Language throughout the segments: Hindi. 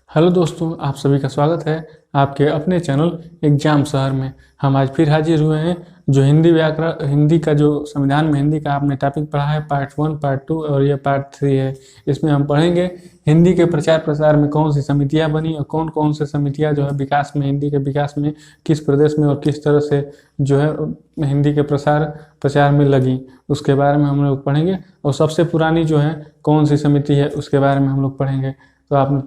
हेलो दोस्तों, आप सभी का स्वागत है आपके अपने चैनल एग्जाम शहर में। हम आज फिर हाजिर हुए हैं जो हिंदी का जो संविधान में हिंदी का आपने टॉपिक पढ़ा है पार्ट 1, पार्ट 2 और ये पार्ट 3 है। इसमें हम पढ़ेंगे हिंदी के प्रचार प्रसार में कौन सी समितियां बनी और कौन कौन से समितियां जो है विकास में हिंदी के विकास में किस प्रदेश में और किस तरह से जो है हिंदी के प्रचार में लगी, उसके बारे में हम लोग पढ़ेंगे। और सबसे पुरानी जो है कौन सी समिति है उसके बारे में हम लोग पढ़ेंगे। तो आपने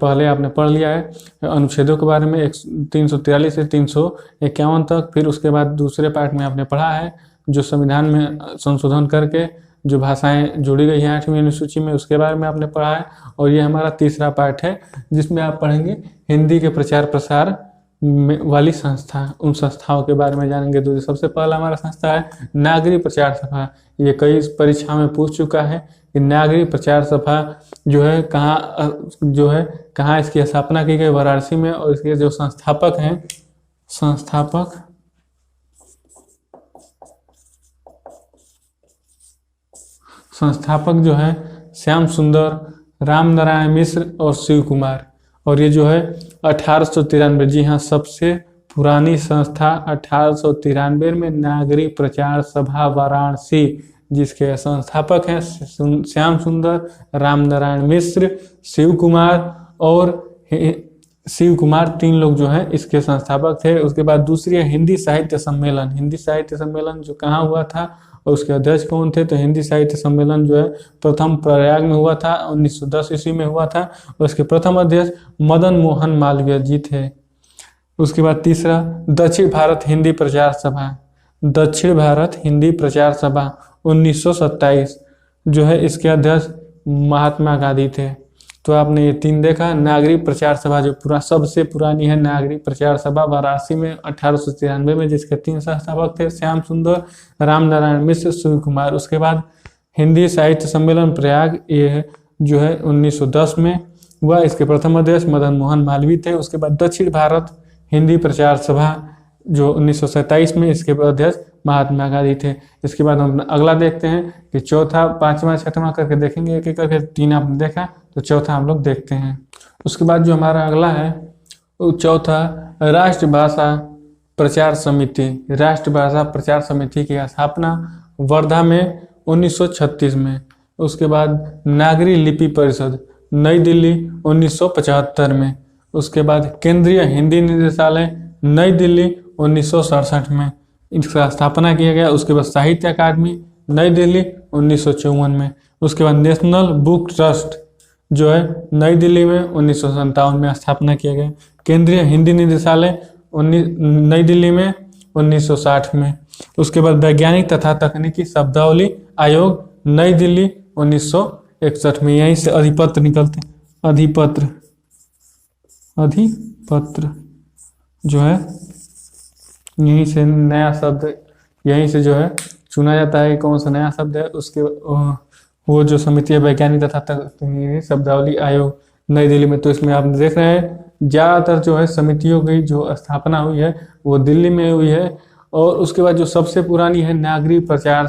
पढ़ लिया है अनुच्छेदों के बारे में 343 से 351 तक। फिर उसके बाद दूसरे पार्ट में आपने पढ़ा है जो संविधान में संशोधन करके जो भाषाएं जोड़ी गई हैं 8वीं अनुसूची में, उसके बारे में आपने पढ़ा है। और ये हमारा तीसरा पार्ट है जिसमें आप पढ़ेंगे हिंदी के प्रचार प्रसार वाली संस्था, उन संस्थाओं के बारे में जानेंगे। तो सबसे पहला हमारा संस्था है नागरिक प्रचार सभा। ये कई परीक्षा में पूछ चुका है कि नागरिक प्रचार सभा जो है कहाँ इसकी स्थापना की गई, वाराणसी में। और इसके जो संस्थापक जो है श्याम सुंदर, राम नारायण मिश्र और शिव कुमार। और ये जो है 1893, जी हाँ, सबसे पुरानी संस्था 1893 में नागरिक प्रचार सभा वाराणसी, जिसके संस्थापक हैं श्याम सुंदर, राम नारायण मिश्र, शिव कुमार 3 लोग जो हैं इसके संस्थापक थे। उसके बाद दूसरी है हिंदी साहित्य सम्मेलन जो कहाँ हुआ था और उसके अध्यक्ष कौन थे। तो हिंदी साहित्य सम्मेलन जो है प्रथम प्रयाग में हुआ था, 1910 ईस्वी में हुआ था। और उसके प्रथम अध्यक्ष मदन मोहन मालवीय जी थे। उसके बाद तीसरा दक्षिण भारत हिंदी प्रचार सभा 1927 जो है इसके अध्यक्ष महात्मा गांधी थे। तो आपने ये 3 देखा। नागरिक प्रचार सभा जो सबसे पुरानी है, नागरिक प्रचार सभा वाराणसी में 1893 में, जिसके 3 संस्थापक थे श्याम सुंदर, राम नारायण मिश्र, शिव कुमार। उसके बाद हिंदी साहित्य सम्मेलन प्रयाग, ये जो है 1910 में हुआ, इसके प्रथम अध्यक्ष मदन मोहन मालवीय थे। उसके बाद दक्षिण भारत हिंदी प्रचार सभा जो 1927 में, इसके अध्यक्ष महात्मा गांधी थे। इसके बाद हम अगला देखते हैं कि चौथा, 5वां, 6वां करके देखेंगे एक एक करके। 3 आपने देखा तो चौथा हम लोग देखते हैं। उसके बाद जो हमारा अगला है वो चौथा राष्ट्रभाषा प्रचार समिति की स्थापना वर्धा में 1936 में। उसके बाद नागरी लिपि परिषद नई दिल्ली 1975 में। उसके बाद केंद्रीय हिंदी निदेशालय नई दिल्ली 1967 में इसका स्थापना किया गया। उसके बाद साहित्य अकादमी नई दिल्ली 1954 में। उसके बाद नेशनल बुक ट्रस्ट जो है नई दिल्ली में 1957 में स्थापना किया गया। केंद्रीय हिंदी निदेशालय नई दिल्ली में 1960 में। उसके बाद वैज्ञानिक तथा तकनीकी शब्दावली आयोग नई दिल्ली 1961 में। यहीं से अधिपत्र निकलते, अधिपत्र जो है यहीं से नया शब्द, यहीं से जो है चुना जाता है कौन सा नया शब्द है। उसके वो जो समिति है वैज्ञानिक तथा तकनीकी शब्दावली आयोग नई दिल्ली में। तो इसमें आप देख रहे हैं ज़्यादातर जो है समितियों की जो स्थापना हुई है वो दिल्ली में हुई है। और उसके बाद जो सबसे पुरानी है नागरिक प्रचार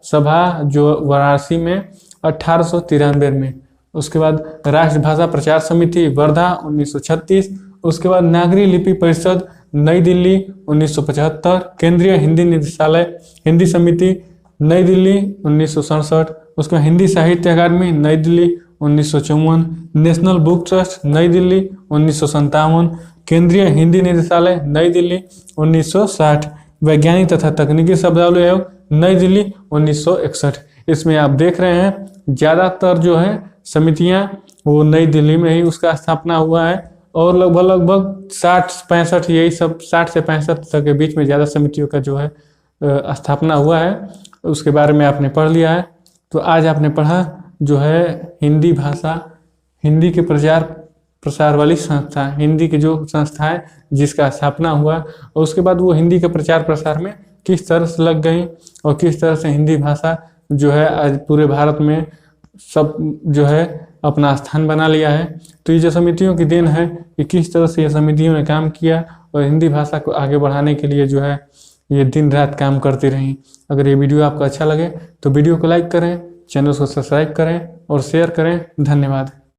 सभा जो वाराणसी में 1893 में। उसके बाद राष्ट्रभाषा प्रचार समिति वर्धा 1936। उसके बाद नागरी लिपि परिषद नई दिल्ली 1975। केंद्रीय हिंदी निदेशालय हिंदी समिति नई दिल्ली 1967। उसके बाद हिंदी साहित्य अकादमी नई दिल्ली 1954। नेशनल बुक ट्रस्ट नई दिल्ली 1957। केंद्रीय हिंदी निदेशालय नई दिल्ली 1960। वैज्ञानिक तथा तकनीकी शब्दावली आयोग नई दिल्ली 1961। इसमें आप देख रहे हैं ज़्यादातर जो है समितियां वो नई दिल्ली में ही उसका स्थापना हुआ है। और लगभग 60-65 यही सब 60 से 65 तक के बीच में ज़्यादा समितियों का जो है स्थापना हुआ है। उसके बारे में आपने पढ़ लिया है। तो आज आपने पढ़ा जो है हिंदी के प्रचार प्रसार वाली संस्था, हिंदी की जो संस्था है जिसका स्थापना हुआ। और उसके बाद वो हिंदी के प्रचार प्रसार में किस तरह से लग गई और किस तरह से हिंदी भाषा जो है आज पूरे भारत में सब जो है अपना स्थान बना लिया है। तो ये जो समितियों की देन है कि किस तरह से ये समितियों ने काम किया और हिंदी भाषा को आगे बढ़ाने के लिए जो है ये दिन रात काम करती रही। अगर ये वीडियो आपको अच्छा लगे तो वीडियो को लाइक करें, चैनल को सब्सक्राइब करें और शेयर करें। धन्यवाद।